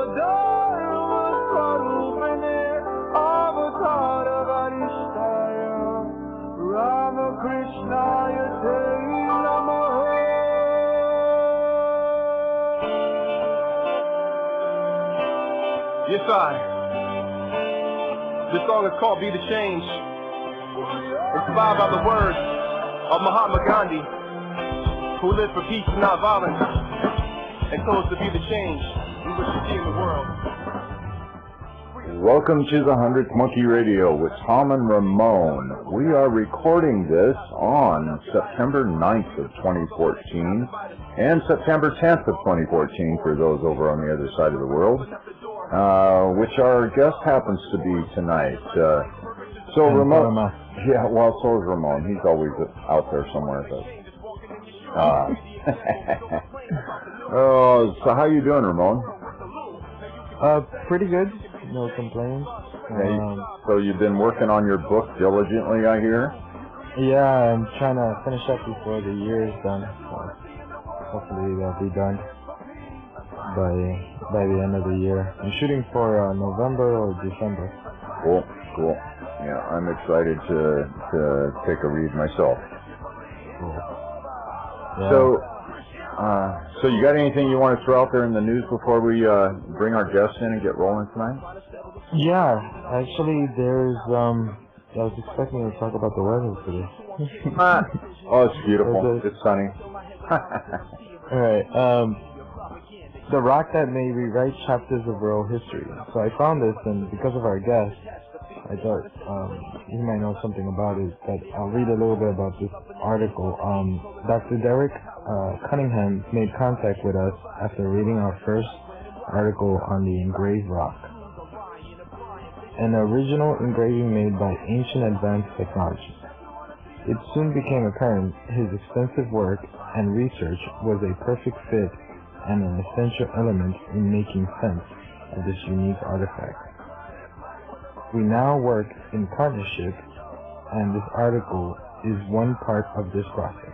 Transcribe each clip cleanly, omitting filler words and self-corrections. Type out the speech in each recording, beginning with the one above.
Yes, this song is called Be the Change, inspired by the words of Mahatma Gandhi, who lived for peace and not violence, and told us to be the change we wish to see in the world. Welcome to the 100th Monkey Radio with Tom and Ramon. We are recording this on September 9th of 2014 and September 10th of 2014 for those over on the other side of the world, which our guest happens to be tonight. So Ramon, yeah, well, so is Ramon. He's always out there somewhere. Oh, so how you doing, Ramon? Pretty good. No complaints. So you've been working on your book diligently, I hear? Yeah, I'm trying to finish up before the year is done. So hopefully that'll be done by the end of the year. I'm shooting for November or December. Cool. Yeah, I'm excited to take a read myself. Cool. Yeah. So you got anything you want to throw out there in the news before we bring our guests in and get rolling tonight? Yeah, actually, there's I was expecting to talk about the weather today. Oh, it's beautiful. It's sunny. All right. The rock that may rewrite chapters of world history. So I found this, and because of our guest, I thought you might know something about it, but I'll read a little bit about this article. Dr. Derek Cunningham made contact with us after reading our first article on the engraved rock. An original engraving made by Ancient Advanced Technology. It soon became apparent his extensive work and research was a perfect fit and an essential element in making sense of this unique artifact. We now work in partnership, and this article is one part of this process.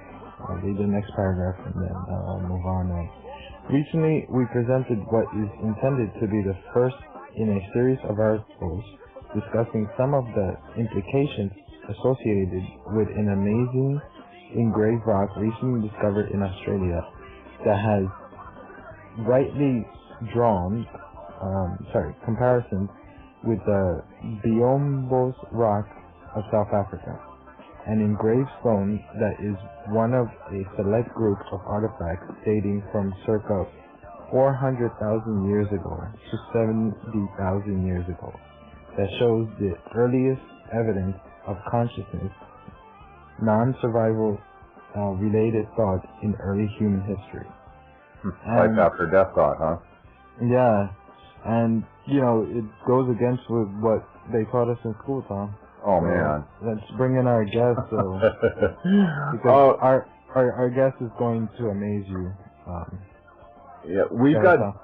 I'll read the next paragraph and then I'll move on. Recently, we presented what is intended to be the first in a series of articles discussing some of the implications associated with an amazing engraved rock recently discovered in Australia that has rightly drawn comparisons with the Biombos rock of South Africa, an engraved stone that is one of a select group of artifacts dating from circa 400,000 years ago to 70,000 years ago that shows the earliest evidence of consciousness, non-survival related thought in early human history. Life after death thought, huh? Yeah, and it goes against with what they taught us in school, Tom. Oh, man. Let's bring in our guest, because our guest is going to amaze you. Yeah, we've got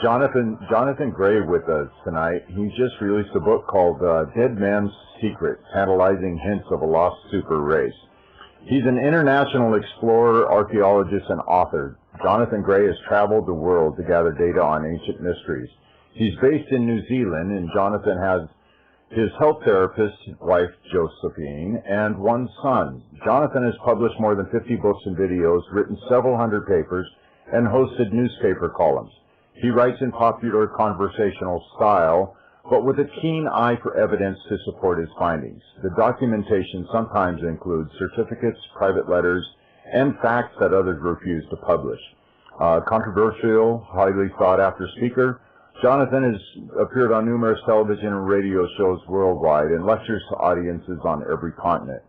Jonathan Gray with us tonight. He's just released a book called Dead Man's Secret: Tantalising Hints of a Lost Super Race. He's an international explorer, archaeologist, and author. Jonathan Gray has traveled the world to gather data on ancient mysteries. He's based in New Zealand, and Jonathan has his health therapist, wife Josephine, and one son. Jonathan has published more than 50 books and videos, written several hundred papers, and hosted newspaper columns. He writes in popular conversational style, but with a keen eye for evidence to support his findings. The documentation sometimes includes certificates, private letters, and facts that others refuse to publish. Controversial, highly sought-after speaker, Jonathan has appeared on numerous television and radio shows worldwide and lectures to audiences on every continent.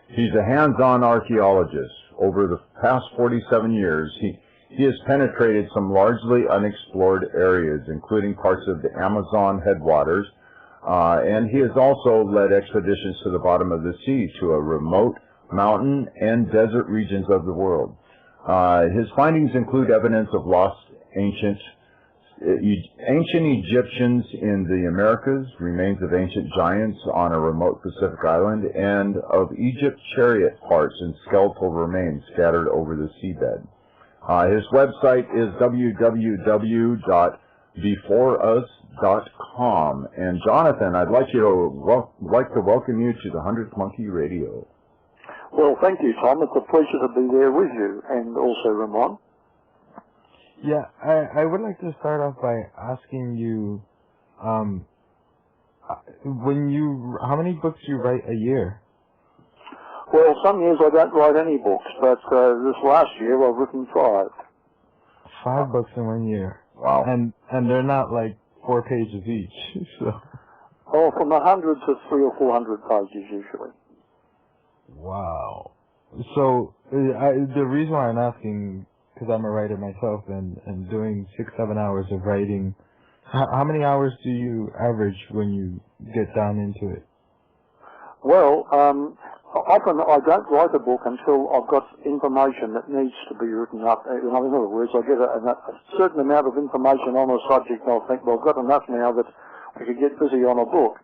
He's a hands-on archaeologist. Over the past 47 years, he has penetrated some largely unexplored areas, including parts of the Amazon headwaters, and he has also led expeditions to the bottom of the sea, to a remote mountain and desert regions of the world. His findings include evidence of lost ancient Egyptians in the Americas, remains of ancient giants on a remote Pacific island, and of Egypt chariot parts and skeletal remains scattered over the seabed. His website is beforeus.com. And Jonathan, I'd like to welcome you to the 100th Monkey Radio. Well, thank you, Tom. It's a pleasure to be there with you, and also Ramon. Yeah, I would like to start off by asking you, how many books you write a year? Well, some years I don't write any books, but this last year I've written 5. 5 books in 1 year. Wow. And they're not like 4 pages each, so. Oh, from 100 to 300 or 400 pages usually. Wow. So, the reason why I'm asking, because I'm a writer myself, and doing 6-7 hours of writing, how many hours do you average when you get down into it? Well, often I don't write a book until I've got information that needs to be written up. In other words, I get a certain amount of information on a subject, and I'll think, well, I've got enough now that we could get busy on a book.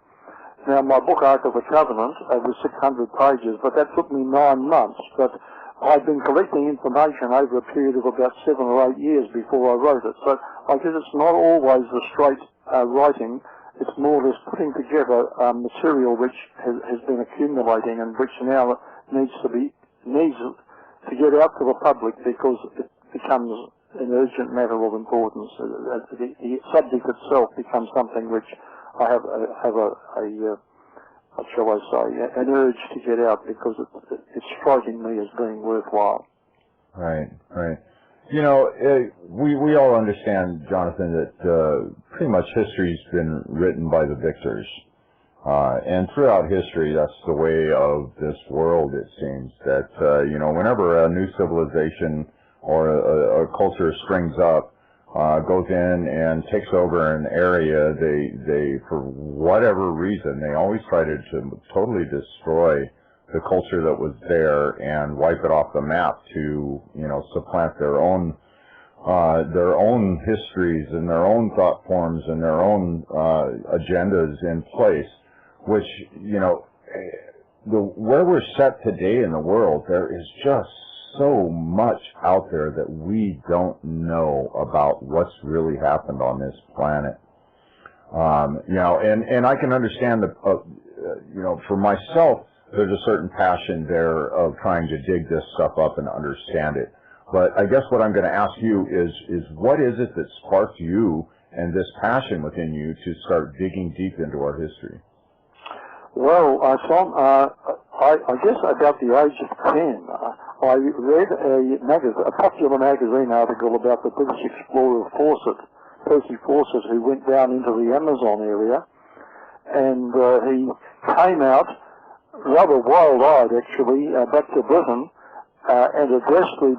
Now, my book, Ark of the Covenant, was 600 pages, but that took me 9 months. But I've been collecting information over a period of about 7 or 8 years before I wrote it. So I guess it's not always the straight writing. It's more this putting together material which has been accumulating and which now needs to get out to the public because it becomes an urgent matter of importance. The subject itself becomes something which I have what shall I say, an urge to get out because it's striking me as being worthwhile. Right, right. You know, we all understand, Jonathan, that pretty much history's been written by the victors. And throughout history, that's the way of this world, it seems, that, you know, whenever a new civilization or a culture springs up, goes in and takes over an area, they for whatever reason, they always try to totally destroy the culture that was there and wipe it off the map to, you know, supplant their own histories and their own thought forms and their own agendas in place, which, you know, where we're set today in the world, there is just so much out there that we don't know about what's really happened on this planet. You know, and I can understand you know, for myself, there's a certain passion there of trying to dig this stuff up and understand it. But I guess what I'm going to ask you is what is it that sparked you and this passion within you to start digging deep into our history? Well, Tom, I guess about the age of 10, I read a popular magazine article about the British explorer Percy Fawcett, who went down into the Amazon area, and he came out rather wild-eyed, actually, back to Britain, and addressed the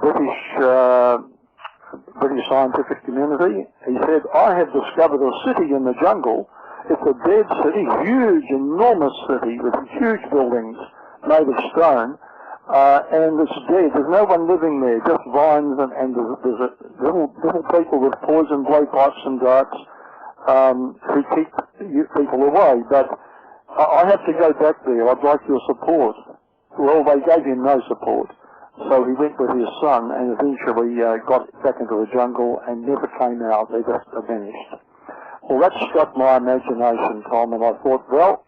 British scientific community. He said, "I have discovered a city in the jungle. It's a dead city, huge, enormous city with huge buildings made of stone, and it's dead. There's no one living there, just vines, and there's little people with poison blowpipes and darts who keep people away. But I have to go back there. I'd like your support." Well, they gave him no support. So he went with his son and eventually got back into the jungle and never came out. They just vanished. Well, that struck my imagination, Tom, and I thought, well,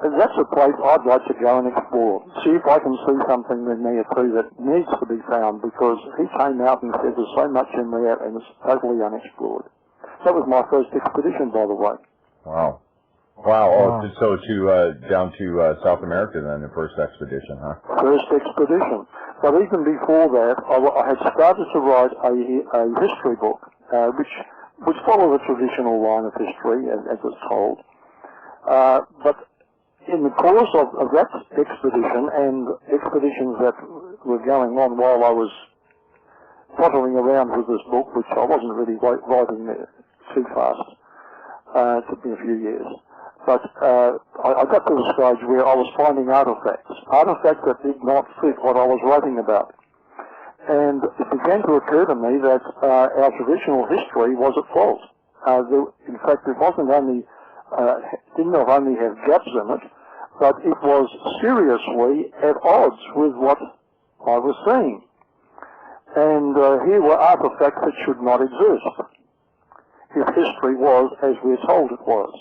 that's a place I'd like to go and explore. See if I can see something in there too that needs to be found, because he came out and said there's so much in there and it's totally unexplored. That was my first expedition, by the way. Wow. Wow. Oh, so down to South America then, the first expedition, huh? First expedition. But even before that, I had started to write a history book, which followed the traditional line of history, as it's told. But in the course of that expedition and expeditions that were going on while I was pottering around with this book, which I wasn't really writing too fast, it took me a few years. But I got to the stage where I was finding artifacts that did not fit what I was writing about. And it began to occur to me that our traditional history was at fault. In fact, it wasn't only did not only have gaps in it, but it was seriously at odds with what I was seeing. And here were artifacts that should not exist. if history was as we're told it was.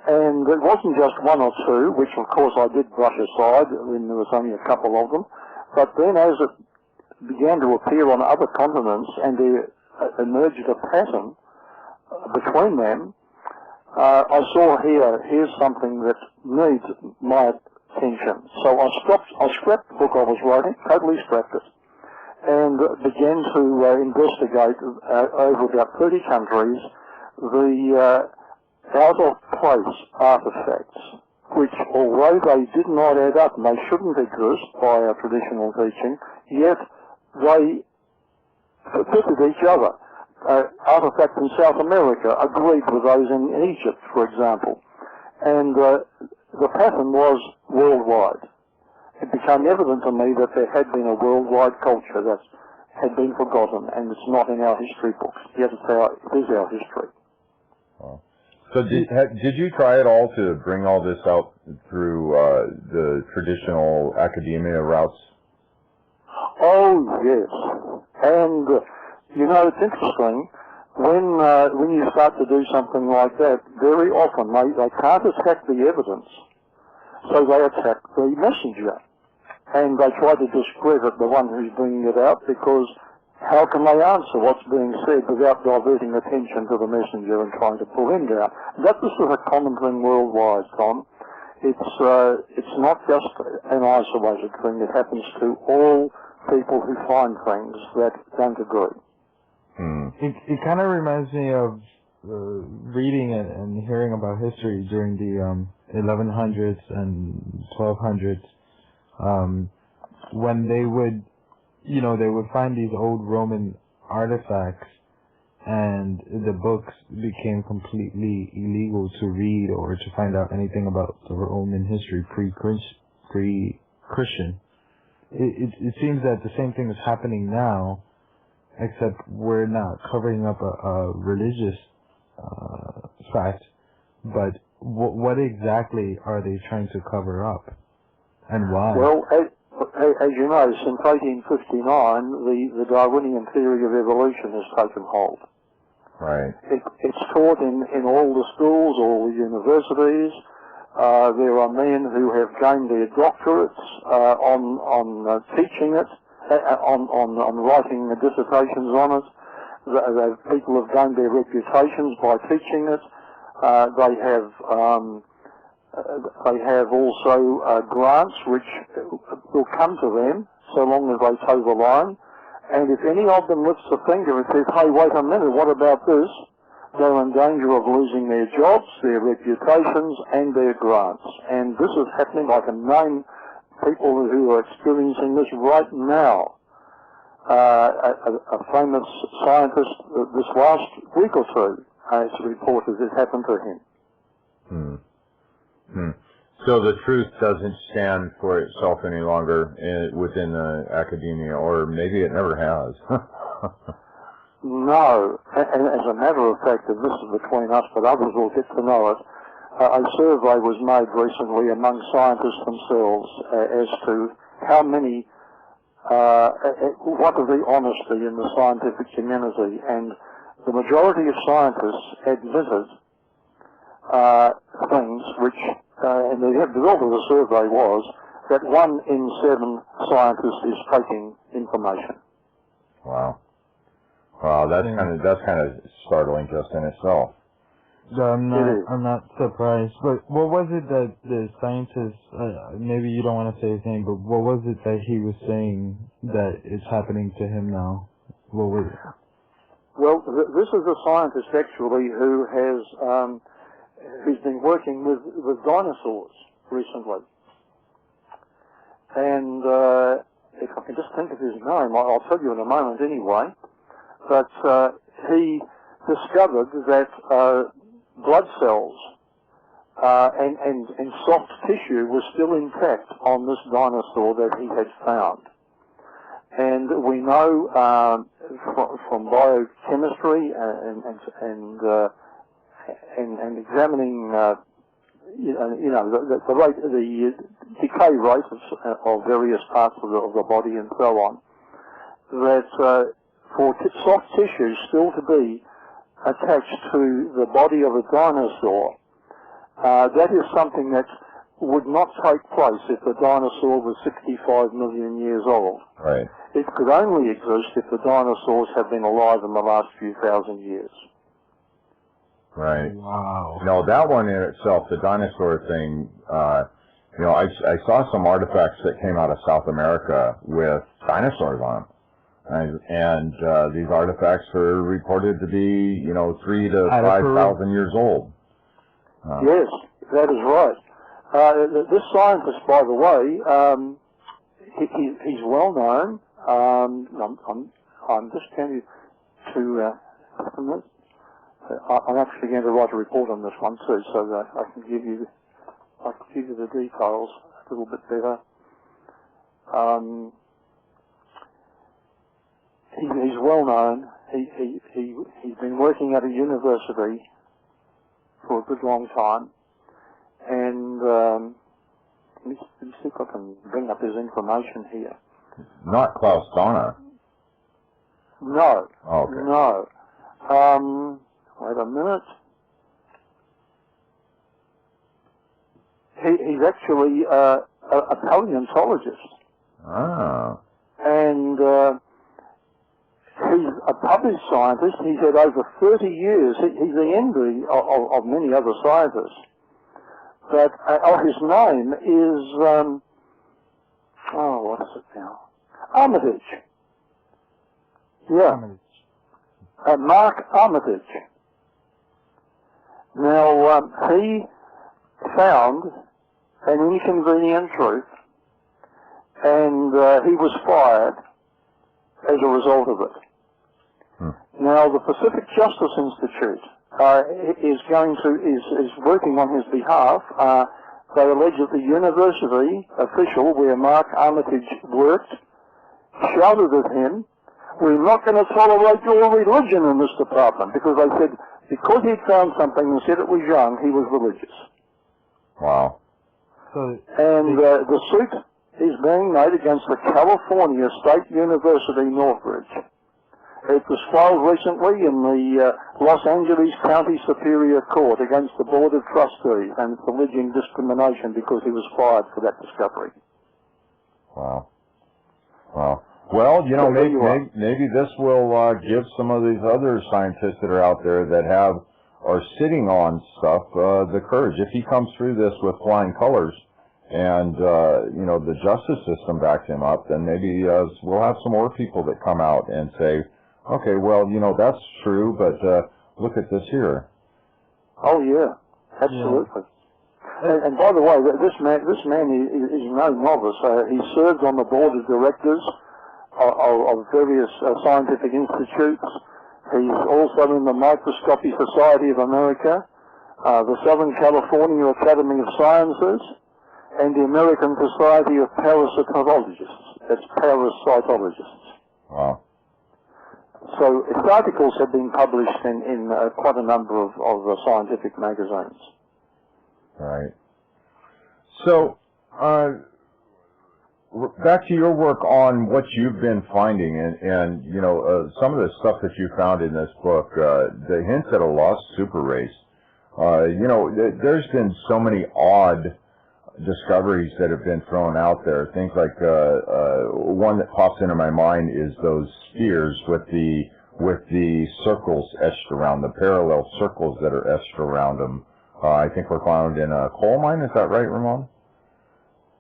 And it wasn't just one or two, which of course I did brush aside when there was only a couple of them, but then as it began to appear on other continents and there emerged a pattern between them, I saw here's something that needs my attention. So I scrapped the book I was writing, totally scrapped it, and began to investigate over about 30 countries the out-of-place artifacts, which, although they did not add up and they shouldn't exist by our traditional teaching, yet they fitted each other. Artifacts in South America agreed with those in Egypt, for example. And the pattern was worldwide. It became evident to me that there had been a worldwide culture that had been forgotten, and it's not in our history books. Yet it is our history. Oh. So did you try at all to bring all this out through the traditional academia routes? Oh, yes. And, you know, it's interesting, when you start to do something like that, very often they can't attack the evidence, so they attack the messenger. And they try to discredit the one who's bringing it out, because how can they answer what's being said without diverting attention to the messenger and trying to pull him down? That's the sort of common thing worldwide, Tom. It's not just an isolated thing. It happens to all people who find things that don't agree. It kind of reminds me of reading and hearing about history during the 1100s and 1200s, when they would, they would find these old Roman artifacts, and the books became completely illegal to read or to find out anything about the Roman history pre-Christian. It seems that the same thing is happening now, except we're not covering up a religious fact, but what exactly are they trying to cover up, and why? Well, as you know, since 1859, the Darwinian theory of evolution has taken hold. Right. It's taught in all the schools, all the universities. There are men who have gained their doctorates on teaching it, on writing dissertations on it. People have gained their reputations by teaching it. They have also grants which will come to them so long as they toe the line. And if any of them lifts a finger and says, hey, wait a minute, what about this? They're in danger of losing their jobs, their reputations, and their grants. And this is happening. I can name people who are experiencing this right now. A famous scientist this last week or two has reported it happened to him. So the truth doesn't stand for itself any longer within academia, or maybe it never has. No, and as a matter of fact, and this is between us, but others will get to know it, a survey was made recently among scientists themselves as to how many, what is the honesty in the scientific community, and the majority of scientists admitted things which, and the result of the survey was that 1 in 7 scientists is faking information. Wow. Wow, that's kind of startling just in itself. I'm not surprised. But what was it that the scientist, maybe you don't want to say his name, but what was it that he was saying that is happening to him now? What was it? Well, this is a scientist actually who has who's been working with dinosaurs recently. And if I can just think of his name, I'll tell you in a moment anyway. But he discovered that blood cells and soft tissue was still intact on this dinosaur that he had found. And we know from biochemistry and examining the decay rate of various parts of the body and so on, that for soft tissue still to be attached to the body of a dinosaur, that is something that would not take place if the dinosaur was 65 million years old. Right. It could only exist if the dinosaurs have been alive in the last few thousand years. Right. Wow. No, that one in itself, the dinosaur thing, you know, I saw some artifacts that came out of South America with dinosaurs on them. And these artifacts are reported to be, you know, 3,000 to 5,000 years old. Yes, that is right. This scientist, by the way, he's well known. I'm just telling you I'm actually going to write a report on this one too, so that I can give you the details a little bit better. He's well known. He's been working at a university for a good long time, and let me see if I can bring up his information here. Not Klaus Donna. No. Oh, okay. No. Wait a minute. He's actually a paleontologist. Ah. And he's a published scientist. He's had over 30 years. He's the envy of many other scientists. But his name is, what is it now? Armitage. Yeah. Mark Armitage. Now, he found an inconvenient truth, and he was fired as a result of it. Now, the Pacific Justice Institute is working on his behalf. They allege that the university official where Mark Armitage worked shouted at him, "We're not going to tolerate your religion in this department," because they said because he'd found something and said it was young, he was religious. Wow. And the suit is being made against the California State University, Northridge. It was filed recently in the Los Angeles County Superior Court against the Board of Trustees, and it's alleging discrimination because he was fired for that discovery. Wow. Wow. Well, you know, maybe this will give some of these other scientists that are out there that are sitting on stuff the courage. If he comes through this with flying colors, and you know, the justice system backs him up, then maybe we'll have some more people that come out and say, okay, well, you know, that's true, but look at this here. Oh yeah, absolutely. Yeah. And by the way, this man is no novice. He served on the board of directors of various scientific institutes. He's also in the Microscopic Society of America, the Southern California Academy of Sciences, and the American Society of Parasitologists. That's parasitologists. Wow. So his articles have been published in quite a number of scientific magazines. Right. So, back to your work on what you've been finding, and you know, some of the stuff that you found in this book, the hints at a lost super race. You know, there's been so many odd discoveries that have been thrown out there. Things like one that pops into my mind is those spheres with the circles etched around them, parallel circles that are etched around them. I think were found in a coal mine. Is that right, Ramon?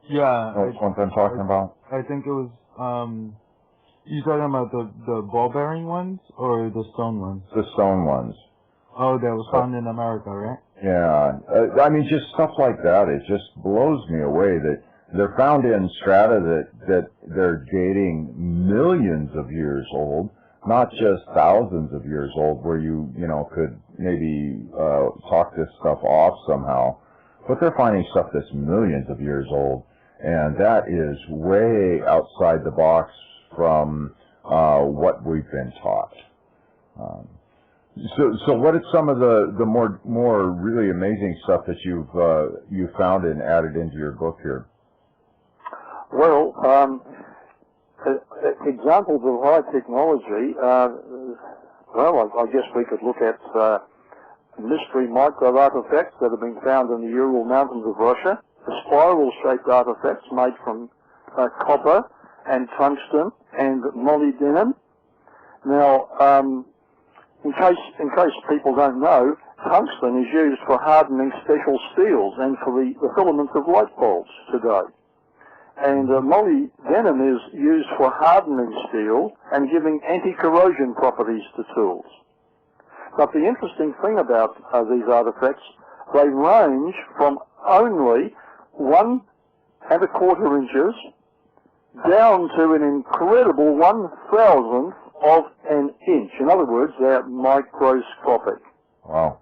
Yeah. That's what I'm talking about. I think it was, you talking about the ball-bearing ones or the stone ones? The stone ones. Oh, that was found in America, right? Yeah. I mean, just stuff like that, it just blows me away that they're found in strata that they're dating millions of years old, not just thousands of years old, where you know, could maybe talk this stuff off somehow. But they're finding stuff that's millions of years old. And that is way outside the box from what we've been taught. So what is some of the more really amazing stuff that you've found and added into your book here? Well, examples of high technology. Well, I guess we could look at mystery micro artifacts that have been found in the Ural Mountains of Russia, the spiral-shaped artifacts made from copper and tungsten and molybdenum. Now, in case people don't know, tungsten is used for hardening special steels and for the filaments of light bulbs today. And molybdenum is used for hardening steel and giving anti-corrosion properties to tools. But the interesting thing about these artifacts, they range from only 1¼ inches down to an incredible 1/1000th of an inch. In other words, they're microscopic. Wow.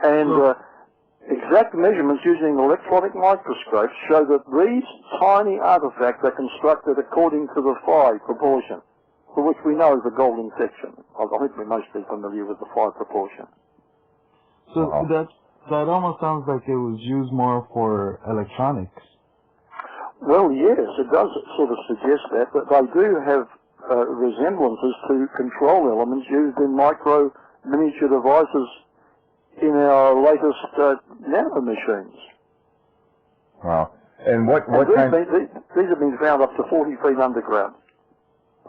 And exact measurements using electronic microscopes show that these tiny artifacts are constructed according to the phi proportion, for which we know is the golden section. I think we're mostly familiar with the phi proportion. So that almost sounds like it was used more for electronics. Well, yes, it does sort of suggest that, but they do have resemblances to control elements used in miniature devices in our latest nano machines. Wow. And what kind? These have been found up to 40 feet underground.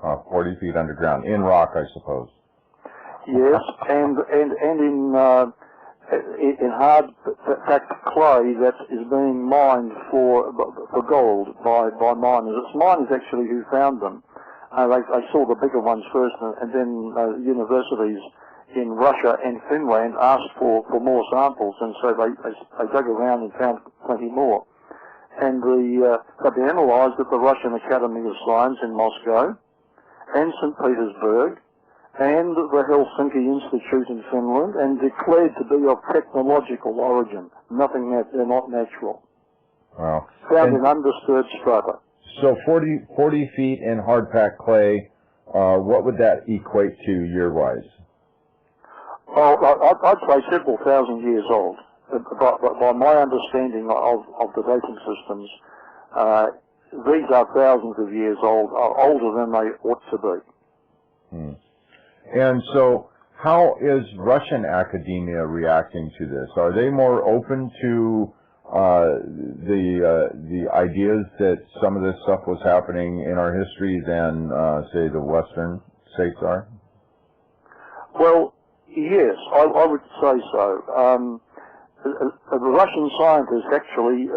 40 feet underground, in rock, I suppose. Yes, and in hard packed clay that is being mined for gold by miners. It's miners actually who found them. They saw the bigger ones first, and then universities in Russia and Finland asked for more samples, and so they dug around and found plenty more. And they've been analysed at the Russian Academy of Science in Moscow, and St. Petersburg, and the Helsinki Institute in Finland, and declared to be of technological origin. They're not natural. Wow. Found in undisturbed strata. So 40 feet in hard-packed clay, what would that equate to year-wise? Well, I'd say several thousand years old. But by my understanding of the dating systems, these are thousands of years old, older than they ought to be. And so, how is Russian academia reacting to this? Are they more open to the ideas that some of this stuff was happening in our history than, say, the Western states are? Well, yes, I would say so. The Russian scientists actually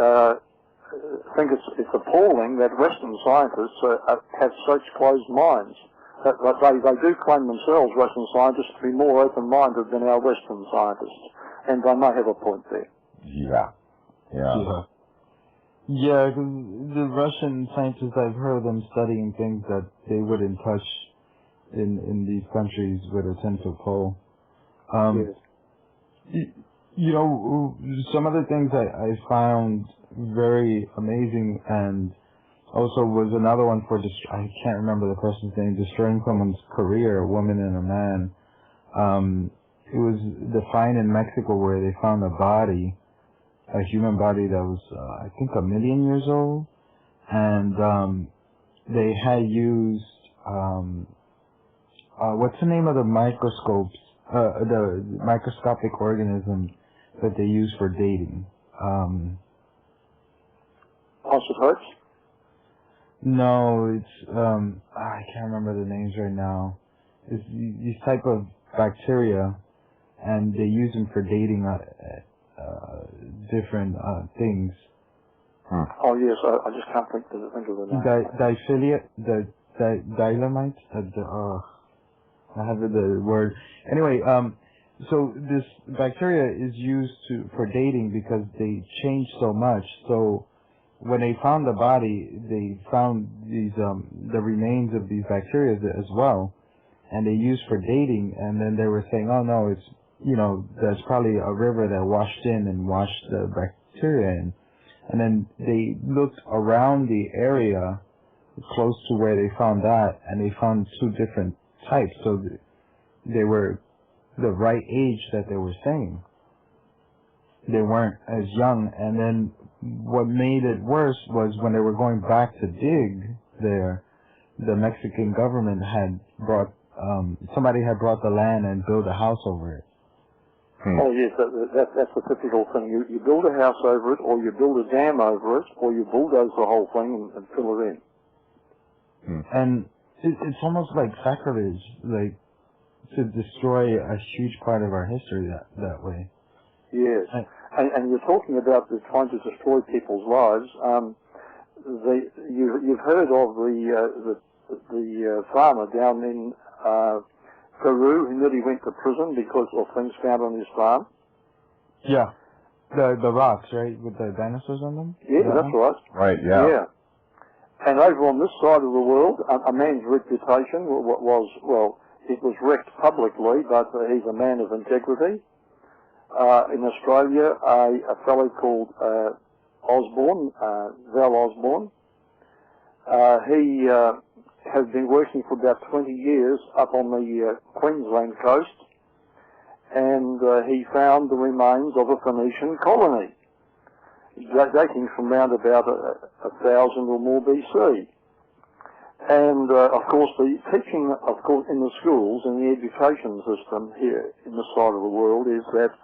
think it's appalling that Western scientists have such closed minds. They do claim themselves, Western scientists, to be more open-minded than our Western scientists, and they may have a point there. Yeah. Yeah, the Russian scientists, I've heard them studying things that they wouldn't touch in these countries with a 10-foot pole. Yes. You know, some of the things I found very amazing, and also was another one for I can't remember the person's name, destroying someone's career, a woman and a man. It was defined in Mexico where they found a body, a human body that was, I think, 1 million years old, and they had used, what's the name of the microscopes, the microscopic organism that they use for dating? Isotopes? No, it's, I can't remember the names right now. It's these type of bacteria, and they use them for dating different things. Oh yes, I just can't think of the name. Dylomite? I have the word. Anyway, so this bacteria is used for dating because they change so much. So when they found the body, they found these the remains of these bacteria as well, and they used for dating. And then they were saying, oh no, it's, you know, there's probably a river that washed in and washed the bacteria in. And then they looked around the area close to where they found that, and they found 2 different types. So they were the right age that they were saying. They weren't as young. And then what made it worse was when they were going back to dig there, the Mexican government had brought somebody had brought the land and built a house over it. Oh yes, that's the typical thing. You build a house over it, or you build a dam over it, or you bulldoze the whole thing and fill it in. And it's almost like sacrilege, like to destroy a huge part of our history that way. Yes, and you're talking about trying to destroy people's lives. You've heard of the farmer down in Peru who nearly went to prison because of things found on his farm? Yeah. The rocks, right, with the dinosaurs on them? Yeah, that's right. Right, yeah. Yeah. And over on this side of the world, a man's reputation it was wrecked publicly, but he's a man of integrity. In Australia, a fellow called Osborne, Val Osborne, he has been working for about 20 years up on the Queensland coast, and he found the remains of a Phoenician colony, dating from around about 1,000 or more BC. And of course, the teaching, of course, in the schools and the education system here in this side of the world is that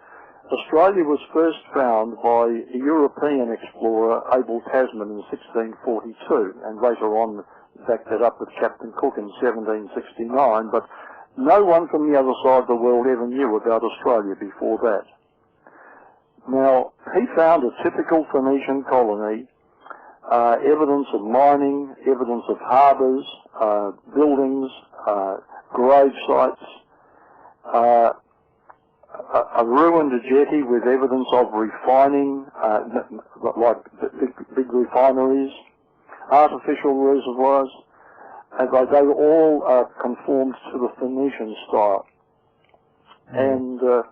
Australia was first found by a European explorer, Abel Tasman, in 1642, and later on backed that up with Captain Cook in 1769, but no one from the other side of the world ever knew about Australia before that. Now, he found a typical Phoenician colony, evidence of mining, evidence of harbours, buildings, grave sites, a ruined jetty with evidence of refining, like big refineries, artificial reservoirs, and they all conformed to the Phoenician style. And the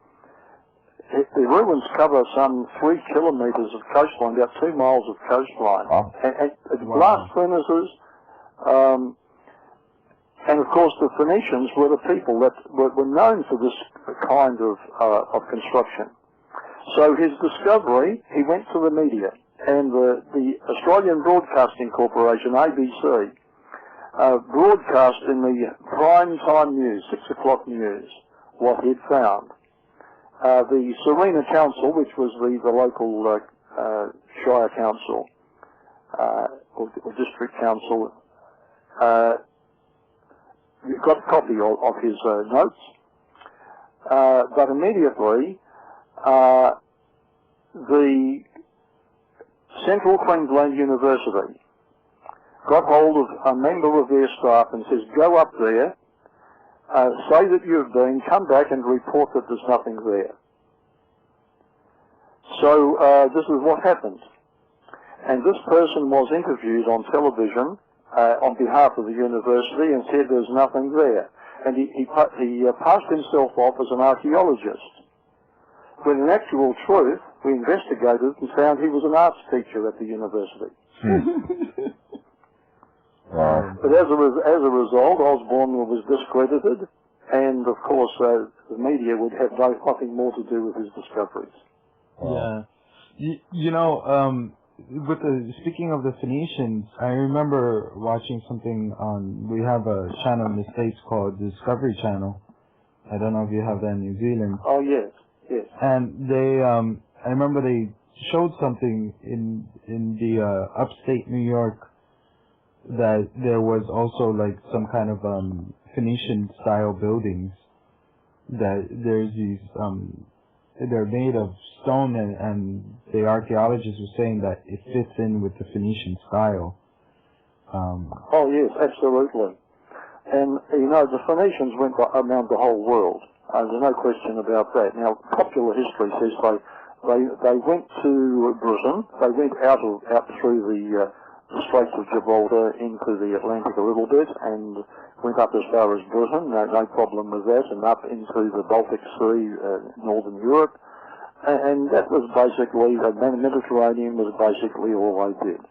ruins cover some 3 kilometres of coastline, about 2 miles of coastline. And blast furnaces, and of course the Phoenicians were the people that were known for this kind of construction. So his discovery, he went to the media, and the Australian Broadcasting Corporation, ABC, broadcast in the prime time news, 6 o'clock news, what he'd found. The Serena Council, which was the local Shire Council, or District Council, got a copy of his notes, but immediately the Central Queensland University got hold of a member of their staff and says, go up there, say that you've been, come back and report that there's nothing there. So this is what happened. And this person was interviewed on television on behalf of the university and said there's nothing there. And he passed himself off as an archaeologist. When in actual truth, we investigated and found he was an arts teacher at the university. But as a result, Osborne was discredited, and of course the media would have nothing more to do with his discoveries. Yeah, you know, speaking of the Phoenicians, I remember watching something on. We have a channel in the States called Discovery Channel. I don't know if you have that in New Zealand. Oh yes, yes. And they, I remember they showed something in the upstate New York, that there was also like some kind of Phoenician style buildings, that there's these they're made of stone, and the archaeologists were saying that it fits in with the Phoenician style. Oh yes, absolutely. And you know, the Phoenicians went around the whole world. There's no question about that. Now, popular history says they went to Britain. They went out through the Straits of Gibraltar into the Atlantic a little bit, and went up as far as Britain, no problem with that, and up into the Baltic Sea, Northern Europe, and that was basically, the Mediterranean was basically all they did.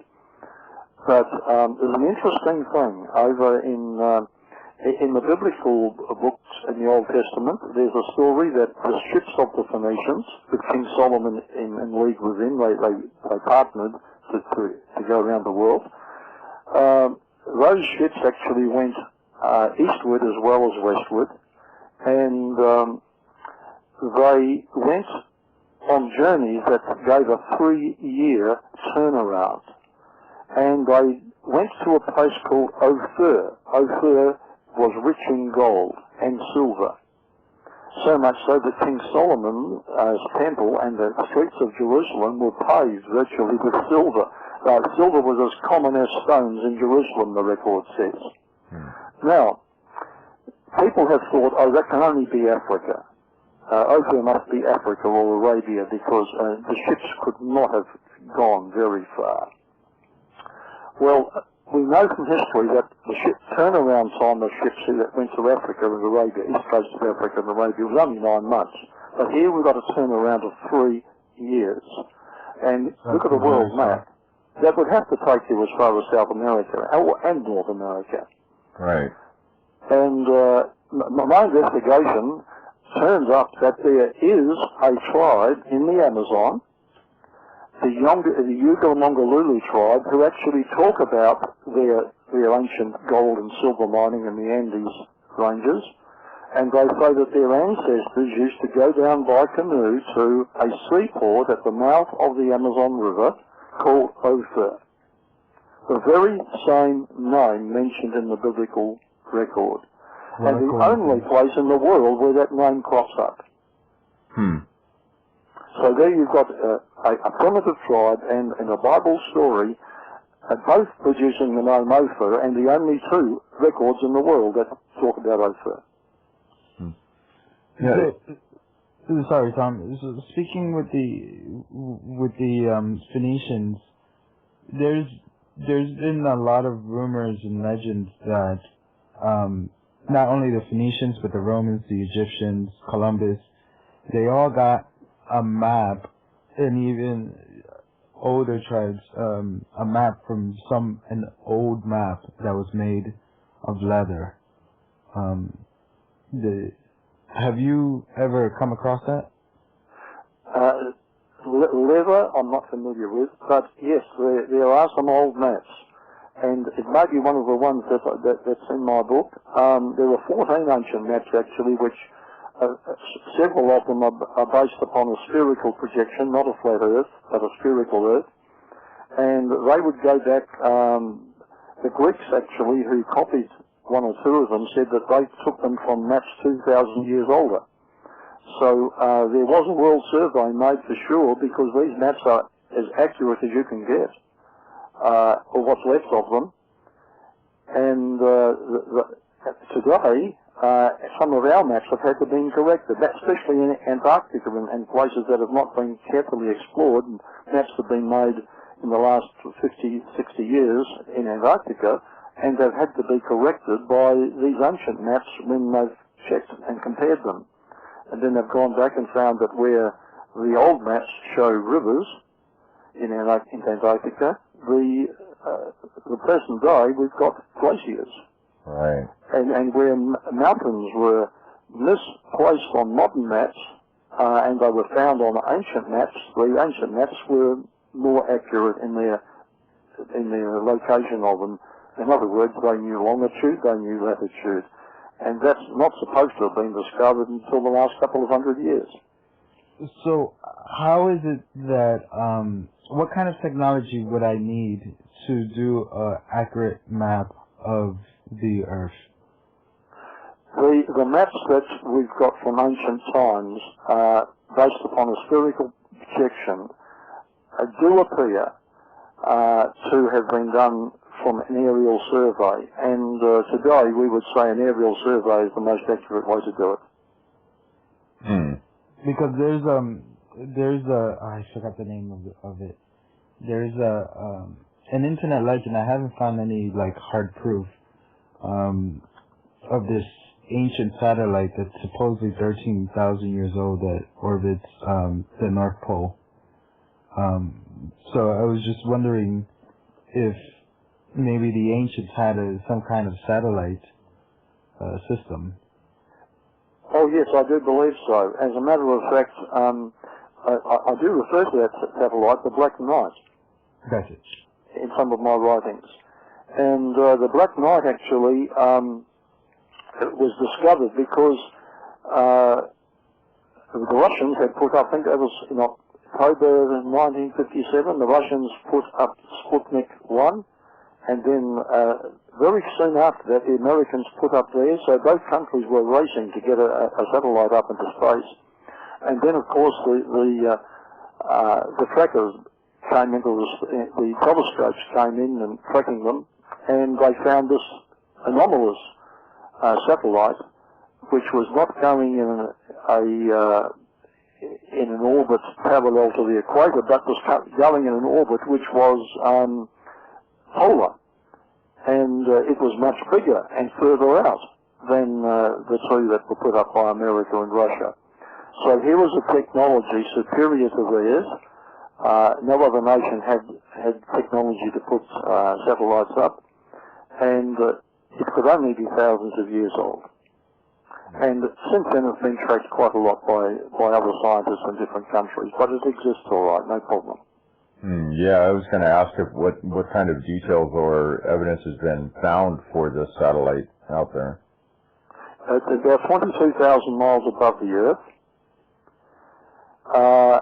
But there's an interesting thing over in the biblical books in the Old Testament. There's a story that the ships of the Phoenicians, with King Solomon in league with them, they partnered to go around the world. Those ships actually went eastward as well as westward, and they went on journeys that gave a 3-year turnaround. And they went to a place called Ophir. Ophir was rich in gold and silver. So much so that King Solomon's temple and the streets of Jerusalem were paved virtually with silver. Silver was as common as stones in Jerusalem, the record says. Now, people have thought, oh, that can only be Africa. Ophir must be Africa or Arabia, because the ships could not have gone very far. Well, we know from history that the turnaround time of ships that went to Africa and Arabia, east coast of Africa and Arabia, was only 9 months. But here we've got a turnaround of 3 years. And look at the world map. That would have to take you as far as South America and North America. Right. And my investigation turns up that there is a tribe in the Amazon, the Yugo-Mongolulu tribe, who actually talk about their ancient gold and silver mining in the Andes ranges, and they say that their ancestors used to go down by canoe to a seaport at the mouth of the Amazon River called Ophir. The very same name mentioned in the biblical record. And the only place in the world where that name crops up. So there you've got a primitive tribe and a Bible story, both producing the name Ophir, and the only 2 records in the world that talk about Ophir. So, sorry, Tom. So speaking with the Phoenicians, there's been a lot of rumors and legends that not only the Phoenicians, but the Romans, the Egyptians, Columbus, they all got a map, and even older tribes, a map from an old map that was made of leather. Have you ever come across that? Leather, I'm not familiar with, but yes, there are some old maps. And it may be one of the ones that's in my book. There were 14 ancient maps, actually, which several of them are based upon a spherical projection, not a flat Earth, but a spherical Earth. And they would go back, the Greeks, actually, who copied 1 or 2 of them, said that they took them from maps 2,000 years older. So there was a world survey made for sure, because these maps are as accurate as you can get. Or what's left of them. And today, some of our maps have had to be corrected, especially in Antarctica and places that have not been carefully explored. And maps have been made in the last 50, 60 years in Antarctica, and they've had to be corrected by these ancient maps when they've checked and compared them. And then they've gone back and found that where the old maps show rivers in Antarctica, the present day we've got glaciers. Right. And where mountains were misplaced on modern maps, and they were found on ancient maps, the ancient maps were more accurate in their location of them. In other words, they knew longitude, they knew latitude. And that's not supposed to have been discovered until the last couple of 100 years. So how is it that, what kind of technology would I need to do an accurate map of the Earth? The maps that we've got from ancient times, based upon a spherical projection, do appear to have been done from an aerial survey. And today we would say an aerial survey is the most accurate way to do it. Because there's I forgot the name of it. There's an internet legend. I haven't found any like hard proof of this ancient satellite that's supposedly 13,000 years old that orbits the North Pole. So I was just wondering if maybe the ancients had some kind of satellite system. Oh yes, I do believe so. As a matter of fact, I do refer to that satellite, the Black Knight, Gotcha. in some of my writings. And the Black Knight actually it was discovered because the Russians had put up, I think that was in October 1957, the Russians put up Sputnik 1, and then very soon after that the Americans put up theirs, so both countries were racing to get a satellite up into space. And then of course the trackers came into the telescopes came in and tracking them, and they found this anomalous satellite, which was not going in an orbit parallel to the equator, but was going in an orbit which was polar, and it was much bigger and further out than the two that were put up by America and Russia. So here was a technology superior to theirs. No other nation had technology to put satellites up, and it could only be thousands of years old. And since then it's been tracked quite a lot by other scientists in different countries, but it exists all right, no problem. Yeah, I was going to ask if what kind of details or evidence has been found for this satellite out there. It's about 22,000 miles above the Earth. I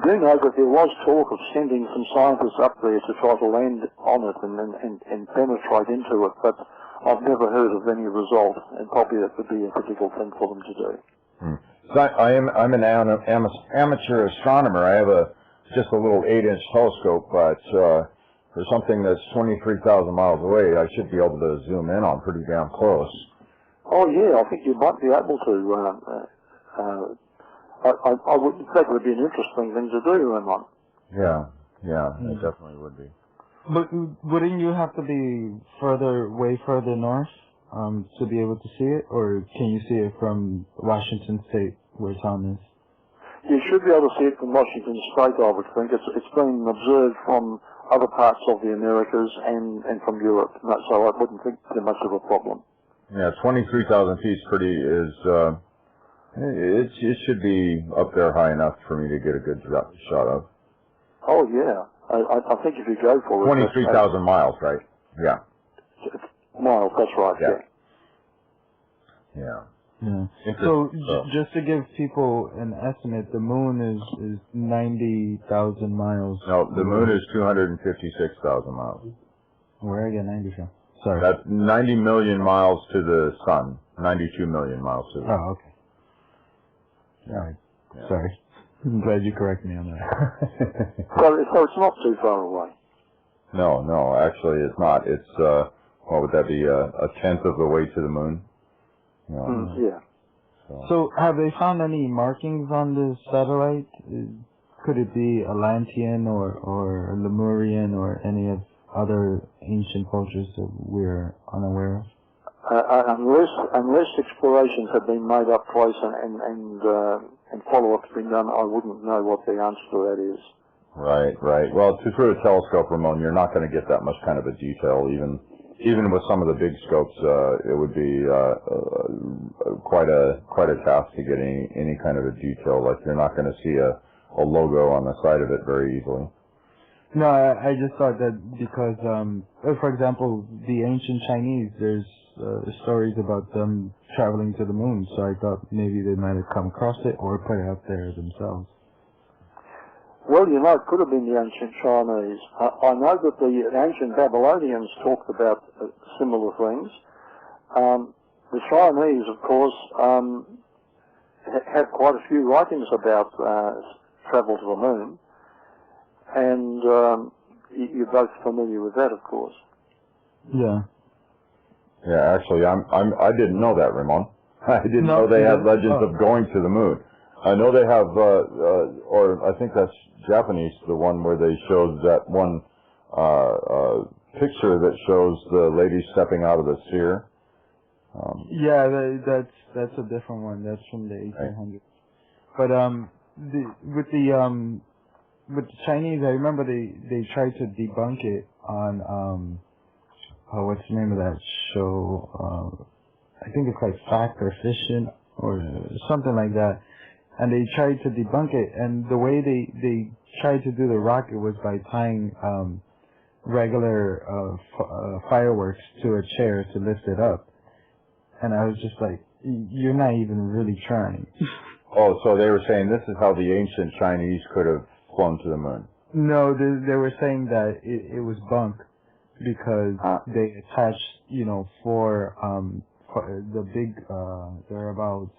do know that there was talk of sending some scientists up there to try to land on it and penetrate into it, but I've never heard of any result, and probably that would be a difficult thing for them to do. So I'm an amateur astronomer. I have just a little 8-inch telescope, but for something that's 23,000 miles away, I should be able to zoom in on pretty damn close. Oh yeah, I think you might be able to. I would think it would be an interesting thing to do, Ramon. Yeah, it definitely would be. But wouldn't you have to be way further north to be able to see it, or can you see it from Washington State, where it's on this? You should be able to see it from Washington State, I would think. It's been observed from other parts of the Americas and from Europe, so I wouldn't think too much of a problem. Yeah, 23,000 feet it should be up there high enough for me to get a good shot of. Oh yeah, I think if you go for it... 23,000 miles, right? Yeah. Miles, that's right, yeah. So just to give people an estimate, the moon is 90,000 miles. No, the moon is 256,000 miles. Where I get 90 from? Sorry. That's 90 million miles to the sun. 92 million miles to the sun. Oh, okay. All right. Yeah. Sorry. I'm glad you corrected me on that. So it's not too far away. No, actually it's not. It's, what would that be, a tenth of the way to the moon? Yeah. So have they found any markings on this satellite? Could it be Atlantean or Lemurian or any of other ancient cultures that we're unaware of? Unless explorations have been made up close and follow-up's been done, I wouldn't know what the answer to that is. Right. Well, through a telescope, Ramon, you're not going to get that much kind of a detail. Even with some of the big scopes, it would be quite a task to get any kind of a detail. Like you're not going to see a logo on the side of it very easily. No, I just thought that because, for example, the ancient Chinese, there's stories about them traveling to the moon, so I thought maybe they might have come across it or put it up there themselves. Well, it could have been the ancient Chinese. I know that the ancient Babylonians talked about similar things. The Chinese, of course, have quite a few writings about travel to the moon, and you're both familiar with that, of course. Yeah. Yeah, actually, I didn't know that, Ramon. I didn't know they had legends of going to the moon. I know they have, or I think that's Japanese, the one where they showed that one picture that shows the lady stepping out of the sphere. Yeah, that's a different one. That's from the 1800s. But with the Chinese, I remember they tried to debunk it on what's the name of that show? I think it's like Fact or Fiction or something like that. And they tried to debunk it, and the way they tried to do the rocket was by tying regular fireworks to a chair to lift it up. And I was just like, you're not even really trying. Oh, so they were saying this is how the ancient Chinese could have flown to the moon. No, they were saying that it was bunk because they attached, you know, the big, they're about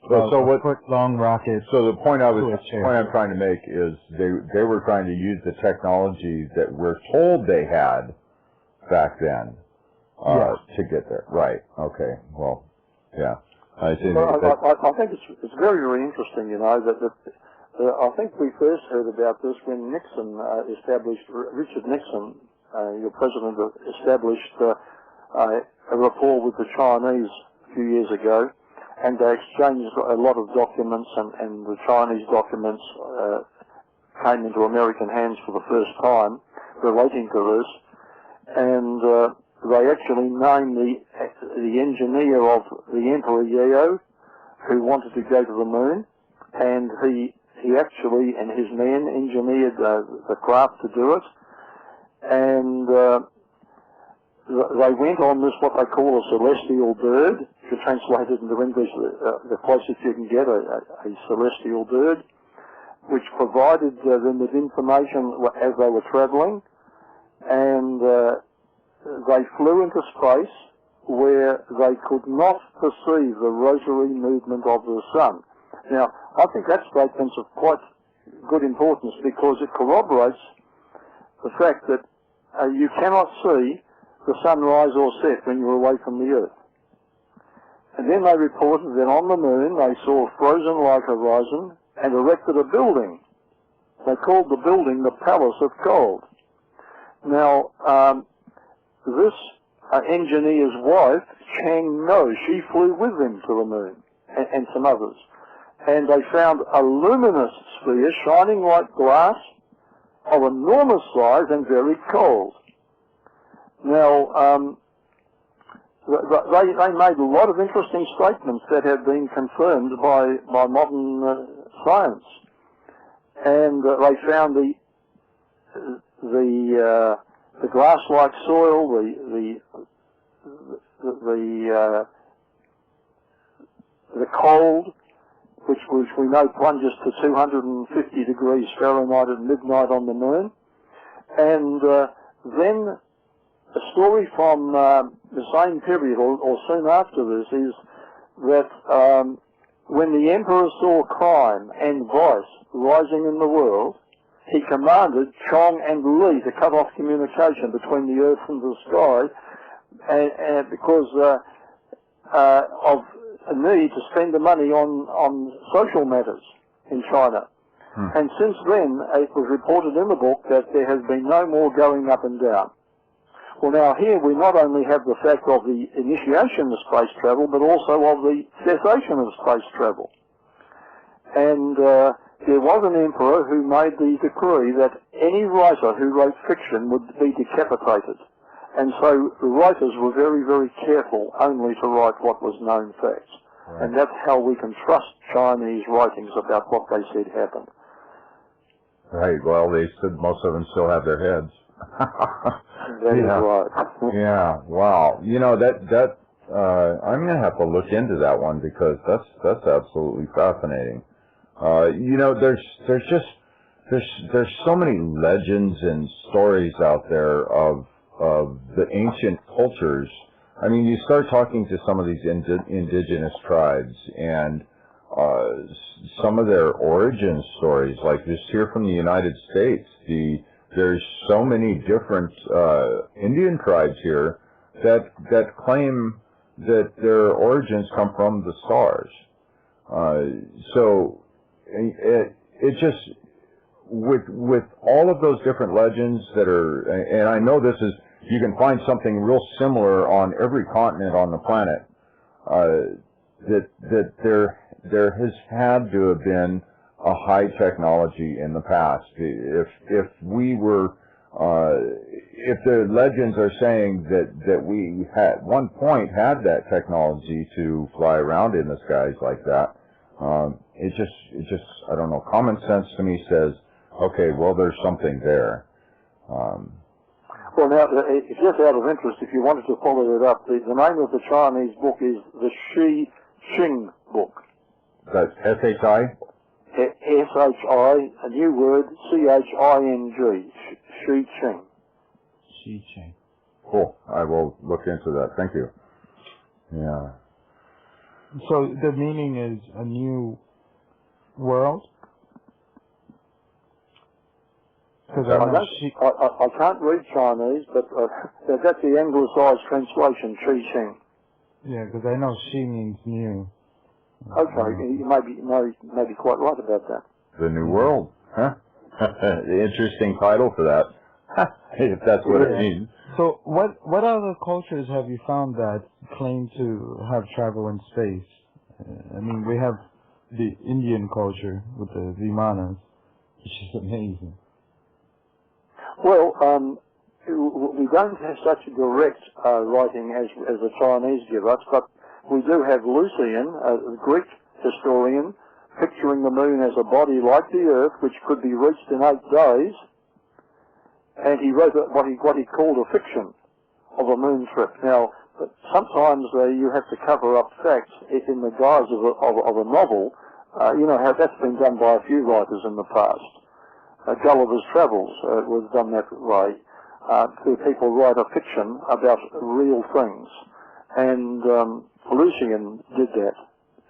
a foot long rockets. So the point I'm trying to make is they were trying to use the technology that we're told they had back then to get there. Right. Okay. Well, yeah. I see. I think it's very, very interesting, you know, that I think we first heard about this when Nixon Richard Nixon, your president, established a rapport with the Chinese a few years ago, and they exchanged a lot of documents, and the Chinese documents came into American hands for the first time relating to this, and they actually named the engineer of the Emperor Yeo, who wanted to go to the moon, and he actually and his men engineered the craft to do it, and they went on this, what they call a celestial bird. If you translate it into English, the closest you can get, a celestial bird, which provided them with information as they were travelling, and they flew into space where they could not perceive the rotary movement of the sun. Now, I think that statement's of quite good importance because it corroborates the fact that you cannot see the sun rise or set when you're away from the Earth. And then they reported that on the moon they saw a frozen light horizon and erected a building. They called the building the Palace of Gold. Now, this engineer's wife, Chang No, she flew with them to the moon, and some others. And they found a luminous sphere shining like glass of enormous size and very cold. Now, they made a lot of interesting statements that have been confirmed by modern science. And they found the glass-like soil, the cold, which we know plunges to 250 degrees Fahrenheit at midnight on the moon, and then a story from the same period, or soon after this, is that when the emperor saw crime and vice rising in the world, he commanded Chong and Li to cut off communication between the earth and the sky, and because of a need to spend the money on social matters in China. And since then, it was reported in the book that there has been no more going up and down. Well, now here we not only have the fact of the initiation of space travel, but also of the cessation of space travel. And there was an emperor who made the decree that any writer who wrote fiction would be decapitated. And so the writers were very, very careful only to write what was known facts. Right. And that's how we can trust Chinese writings about what they said happened. Right. Well, they said most of them still have their heads. That is right. Yeah. Wow. You know, that I'm going to have to look into that one because that's absolutely fascinating. You know, there's so many legends and stories out there of the ancient cultures. I mean, you start talking to some of these indigenous tribes and some of their origin stories, like just here from the United States, there's so many different Indian tribes here that claim that their origins come from the stars. So it just, with all of those different legends that are, and I know this is, you can find something real similar on every continent on the planet, that there has had to have been a high technology in the past. If we were, if the legends are saying that we at one point had that technology to fly around in the skies like that, it just, I don't know, common sense to me says, okay, well, there's something there. Well, now, it's just out of interest, if you wanted to follow it up, the name of the Chinese book is the Shi Qing book. That's S-H-I? S-H-I, a new word, C-H-I-N-G, Shi Qing. Shi Qing. Cool. I will look into that. Thank you. Yeah. So the meaning is a new world? Because I can't read Chinese, but that's the anglicized translation, Shi Qing. Yeah, because I know Shi means new. Okay, you may be quite right about that. The New World, huh? The interesting title for that, if that's what it means. So what other cultures have you found that claim to have travel in space? I mean, we have the Indian culture with the Vimanas, which is amazing. Well, we don't have such a direct writing as the Chinese give us, but we do have Lucian, a Greek historian, picturing the moon as a body like the Earth, which could be reached in 8 days, and he wrote what he called a fiction of a moon trip. Now, sometimes you have to cover up facts in the guise of a novel. You know how that's been done by a few writers in the past. Gulliver's Travels was done that way. Where people write a fiction about real things. And Lucian did that.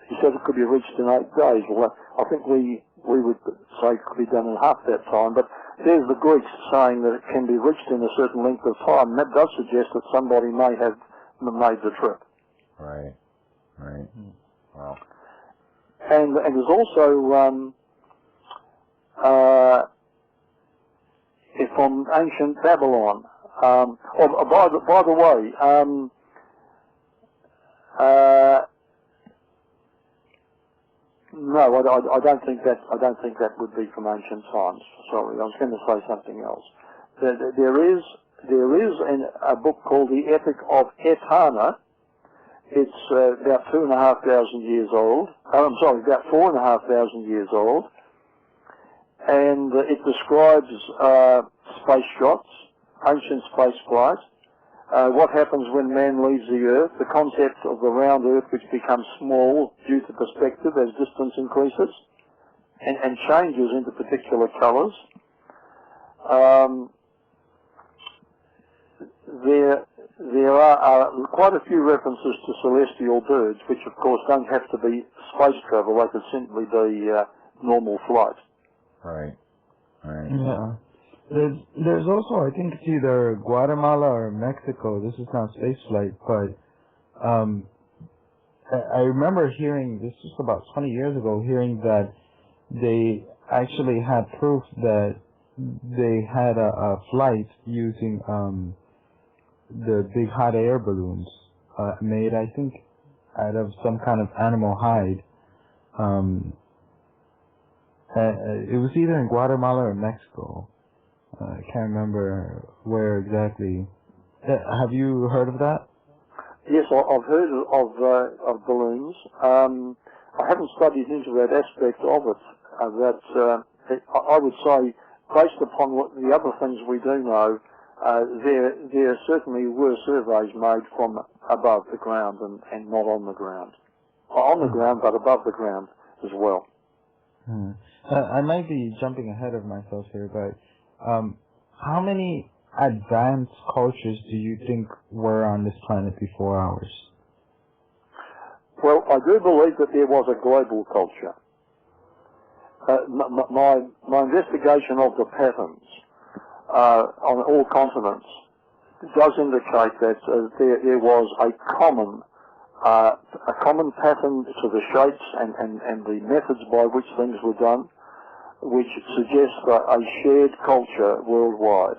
He said it could be reached in 8 days. Well, I think we would say it could be done in half that time. But there's the Greeks saying that it can be reached in a certain length of time. And that does suggest that somebody may have made the trip. Right. Right. Wow. And there's also from ancient Babylon. By the way, no, I don't think that would be from ancient times. Sorry, I was going to say something else. There is a book called the Epic of Etana. It's about 2,500 years old. I'm sorry, about 4,500 years old. And it describes space shots, ancient space flight, what happens when man leaves the Earth, the concept of the round Earth which becomes small due to perspective as distance increases, and changes into particular colours. There are quite a few references to celestial birds, which of course don't have to be space travel, they could simply be normal flight. Right. Right. Yeah. There's also, I think it's either Guatemala or Mexico. This is not spaceflight, but I remember hearing, this was about 20 years ago, hearing that they actually had proof that they had a flight using the big hot air balloons made, I think, out of some kind of animal hide. It was either in Guatemala or Mexico. I can't remember where exactly. Have you heard of that? Yes, I've heard of balloons. I haven't studied into that aspect of it. I would say, based upon what the other things we do know, there certainly were surveys made from above the ground and not on the ground. On the ground, but above the ground as well. I might be jumping ahead of myself here, but how many advanced cultures do you think were on this planet before ours? Well, I do believe that there was a global culture. My investigation of the patterns on all continents does indicate that there was a common pattern to the shapes and the methods by which things were done, which suggests a shared culture worldwide.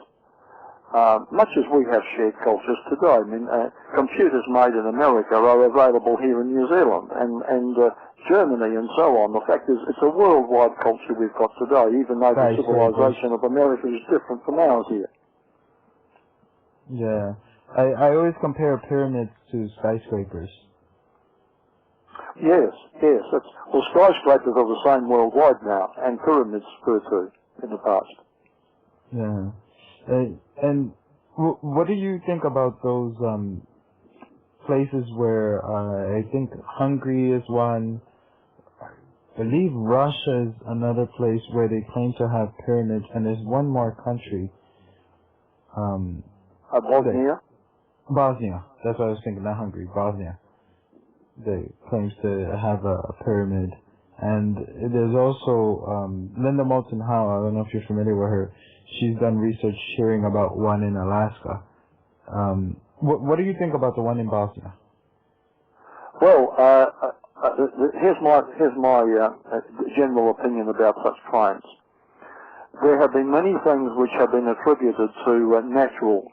Much as we have shared cultures today. I mean, computers made in America are available here in New Zealand and Germany and so on. The fact is, it's a worldwide culture we've got today, even though the civilization of America is different from ours here. Yeah. I always compare pyramids to skyscrapers. Yes. Well, skyscrapers are the same worldwide now, and pyramids were too in the past. Yeah. And what do you think about those places where I think Hungary is one, I believe Russia is another place where they claim to have pyramids, and there's one more country. Bosnia? Bosnia. That's what I was thinking, not Hungary. Bosnia. They claims to have a pyramid. And there's also Linda Moulton Howe. I don't know if you're familiar with her. She's done research hearing about one in Alaska. What do you think about the one in Bosnia? Well, here's my general opinion about such claims. There have been many things which have been attributed to a natural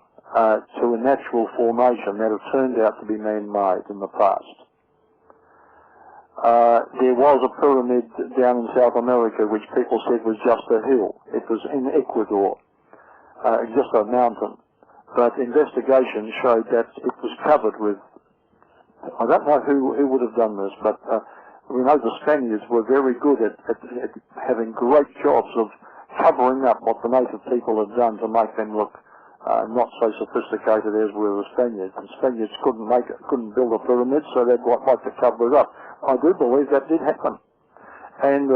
formation that have turned out to be man-made in the past. There was a pyramid down in South America which people said was just a hill. It was in Ecuador, just a mountain. But investigation showed that it was covered with, I don't know who would have done this, but we know the Spaniards were very good at having great jobs of covering up what the native people had done to make them look not so sophisticated as were the Spaniards. And Spaniards couldn't build a pyramid, so they'd like to cover it up. I do believe that did happen. And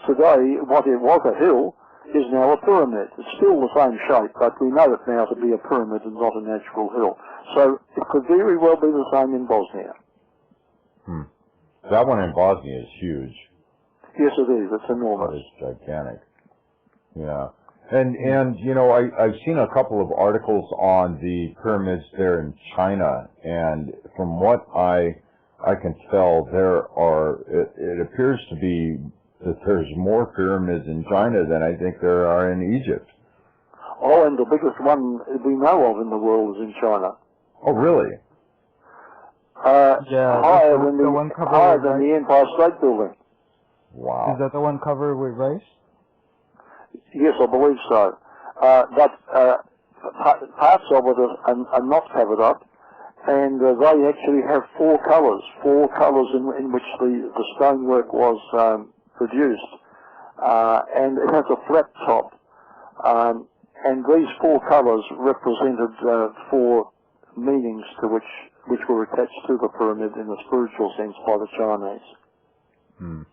today, what it was a hill is now a pyramid. It's still the same shape, but we know it now to be a pyramid and not a natural hill. So it could very well be the same in Bosnia. That one in Bosnia is huge. Yes, it is. It's enormous. It's gigantic. Yeah. And you know, I've seen a couple of articles on the pyramids there in China, and from what I can tell, it appears to be that there's more pyramids in China than I think there are in Egypt. Oh, and the biggest one we know of in the world is in China. Oh, really? Higher than the Empire State Building. Wow. Is that the one covered with rice? Yes, I believe so. But parts of it are not covered up, and they actually have four colours in which the stonework was produced, and it has a flat top, and these four colours represented four meanings to which were attached to the pyramid in a spiritual sense by the Chinese.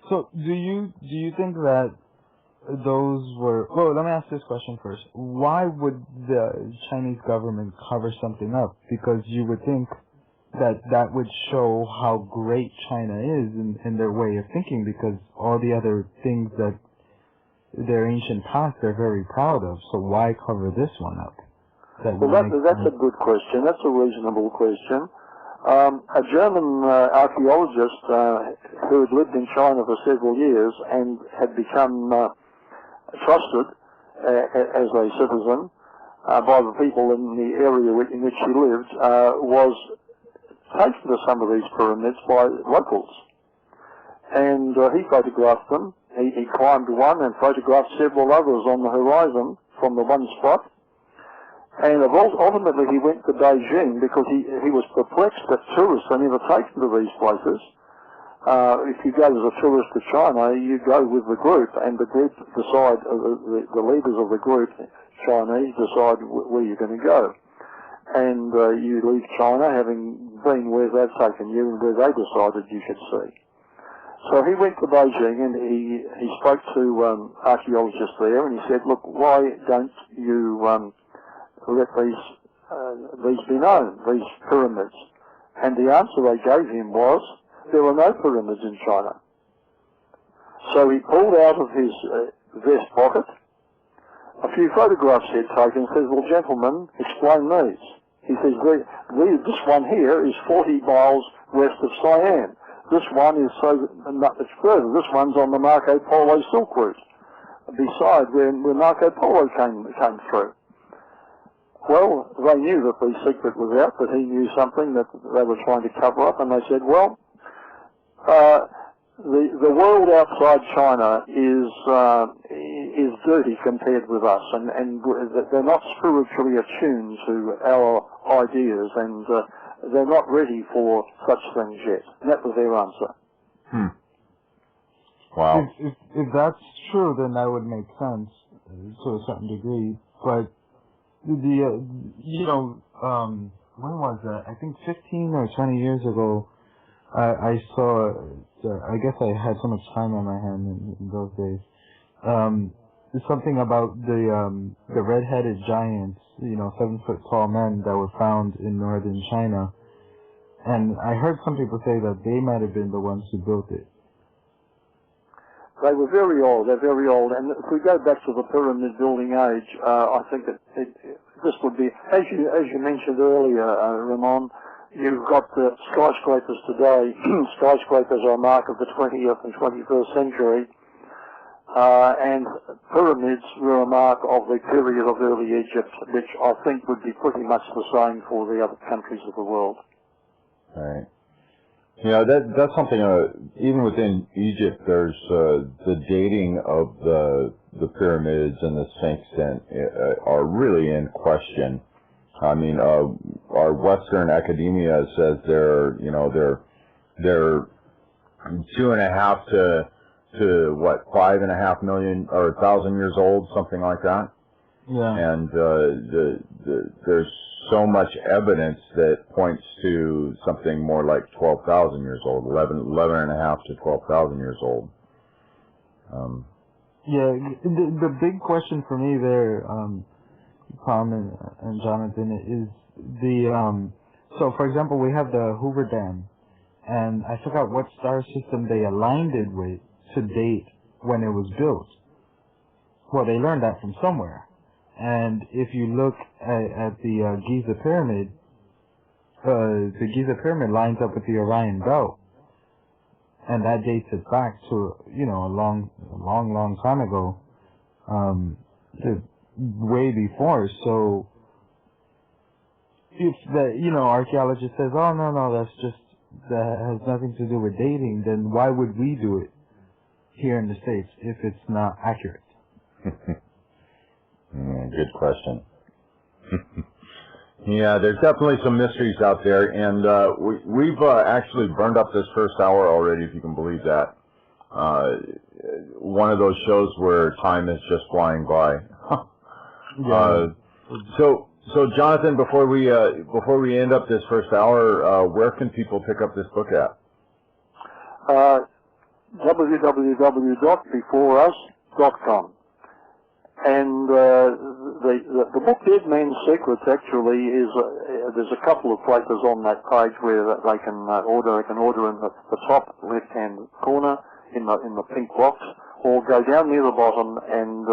So do you think that those were, well, let me ask this question first. Why would the Chinese government cover something up? Because you would think that would show how great China is in their way of thinking, because all the other things that their ancient past they're very proud of. So why cover this one up? Well, that's a good question. That's a reasonable question. A German archaeologist who had lived in China for several years and had become trusted as a citizen by the people in the area in which he lived was taken to some of these pyramids by locals. And he photographed them. He climbed one and photographed several others on the horizon from the one spot. And ultimately he went to Beijing because he was perplexed that tourists are never taken to these places. If you go as a tourist to China, you go with the group, and the group decide, the leaders of the group, Chinese, decide where you're going to go. And you leave China having been where they've taken you and where they decided you should see. So he went to Beijing and he spoke to archaeologists there, and he said, look, why don't you let these be known, these pyramids? And the answer they gave him was, there are no pyramids in China. So he pulled out of his vest pocket a few photographs he had taken and says, well, gentlemen, explain these. He says, this one here is 40 miles west of Siam. This one is so much further. This one's on the Marco Polo Silk Route, beside where Marco Polo came through. Well, they knew that the secret was out, that he knew something that they were trying to cover up, and they said, well, the world outside China is dirty compared with us, and they're not spiritually attuned to our ideas, and they're not ready for such things yet. And that was their answer. Wow. If that's true, then that would make sense to a certain degree. But when was that? I think 15 or 20 years ago, I saw, I guess I had so much time on my hand in those days, something about the red-headed giants, 7-foot tall men that were found in northern China. And I heard some people say that they might have been the ones who built it. They were very old. They're very old. And if we go back to the pyramid building age, I think this would be, as you mentioned earlier, Ramon, you've got the skyscrapers today. Skyscrapers are a mark of the 20th and 21st century. And pyramids were a mark of the period of early Egypt, which I think would be pretty much the same for the other countries of the world. Right. That's something, even within Egypt, there's the dating of the pyramids and the Sphinx are really in question. I mean, our Western academia says they're 2.5 to what, 5.5 million or 1,000 years old, something like that. Yeah. And there's so much evidence that points to something more like 12,000 years old, 11.5 to 12,000 years old. The big question for me there, Tom and Jonathan, is so for example, we have the Hoover Dam, and I forgot what star system they aligned it with to date when it was built. Well, they learned that from somewhere. And if you look at the Giza Pyramid, the Giza Pyramid lines up with the Orion Belt, and that dates it back to a long time ago, way before. So if the archaeologist says, oh no, that has nothing to do with dating, then why would we do it here in the States if it's not accurate? Good question. Yeah, there's definitely some mysteries out there, and we've actually burned up this first hour already, if you can believe that. One of those shows where time is just flying by. Yeah. So Jonathan, before we end up this first hour, where can people pick up this book at? www.beforeus.com. And the book Dead Man's Secrets actually is there's a couple of places on that page where they can order. They can order in the top left-hand corner in the pink box, or go down near the bottom, and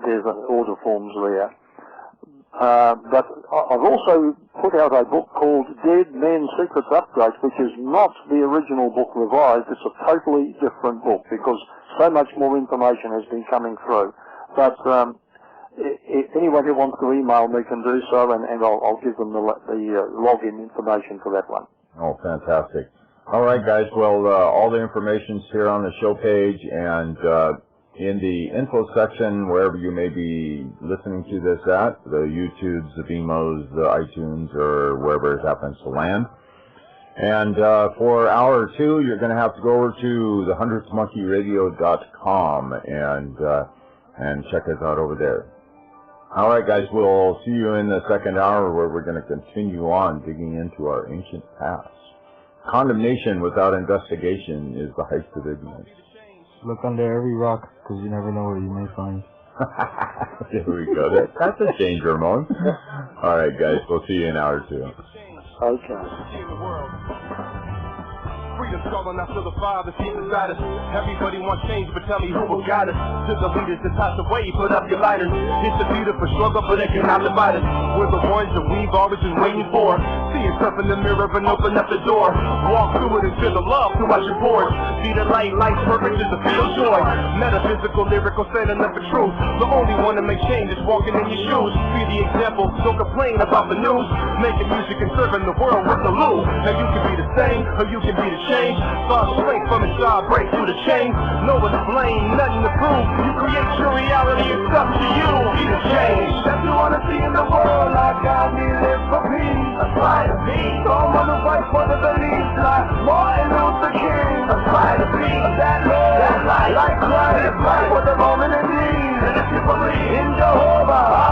there's order forms there. But I've also put out a book called Dead Men's Secrets Updates, which is not the original book revised. It's a totally different book because so much more information has been coming through. But if anyone who wants to email me can do so, and I'll give them the login information for that one. Oh, fantastic. All right, guys. Well, all the information's here on the show page, and in the info section, wherever you may be listening to this at, the YouTubes, the Vimos, the iTunes, or wherever it happens to land. And for hour or two, you're going to have to go over to the hundredthmonkeyradio.com and check us out over there. All right, guys, we'll see you in the second hour, where we're going to continue on digging into our ancient past. Condemnation without investigation is the height of ignorance. Look under every rock, because you never know what you may find. There we go. That's a change, Ramon. All right, guys, we'll see you in hour two. Okay. Freedom calling out to the Father, see beside us. Everybody wants change, but tell me who will guide us. To the leaders that pass away, put up your lighters. It's a beautiful struggle, but it cannot divide us. We're the ones that we've always been waiting for. See yourself in the mirror and open up the door. Walk through it and feel the love through much your pores. See the light, life's purpose is to feel joy. Metaphysical, lyrical, standing up for truth. The only one to make change is walking in your shoes. Be the example, don't complain about the news. Making music and serving the world with the loot. Now you can be the same, or you can be the change. Find strength from inside, break through the chains. No one to blame, nothing to prove. You create your reality, it's up to you. Be the change that you want to see in the world. Like God, we live for peace. Aspire to be. Don't want to fight for the beliefs like Martin Luther King. Aspire to be that love, that light, like Christ. Fight for the moment in need. And if you believe in Jehovah,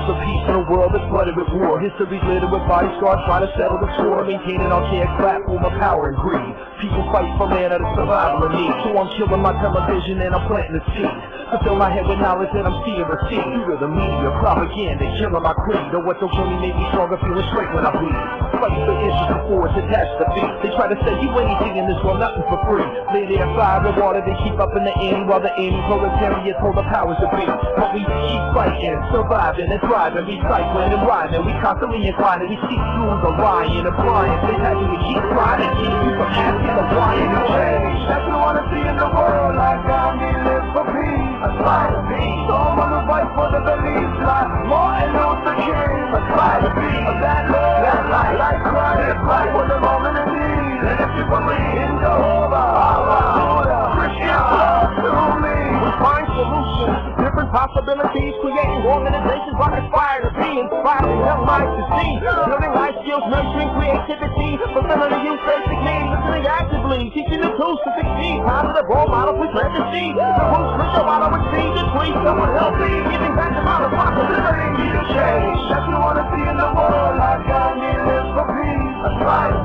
search for peace in a world that's flooded with war. History's littered with body scars trying to settle the score. Maintain an archaic platform of power and greed. People fight for man out of survival and need. So I'm killing my television and I'm planting the seed. To fill my head with knowledge that I'm seeing receive. Through the media, propaganda, killing my creed. Or what don't kill me make me stronger, feeling straight when I bleed. Fighting for inches before it's attached to feet. They try to say you anything in this world, nothing for free. Lay their fire and water, they keep up in the ante while the anti-proletariat hold the powers to be. But we keep fighting, surviving and thriving, recycling and rhyming. We constantly inclining, we see through the lying and prying. They have to keep trying and keep you from asking the why and the change. That's what I want to see in the world, like Gandhi live for peace. I try to be someone who fights for the beliefs, like Martin Luther King. I try to be that love, that light, like Christ, fight for the moment of need. And if you believe in Jehovah, Allah, Buddha, Christian, love to me. We find solutions, different possibilities, creating organizations I aspire to be, inspiring young minds to see, building life skills, nurturing creativity, fulfilling the youth basic needs, listening actively, teaching the tools to succeed, positive role models we plant the seed, the roots spiritual model with seeds and trees, someone healthy, giving back the amount of possibility, need to change. That's what I want to see in the world, like God lives for peace. I try to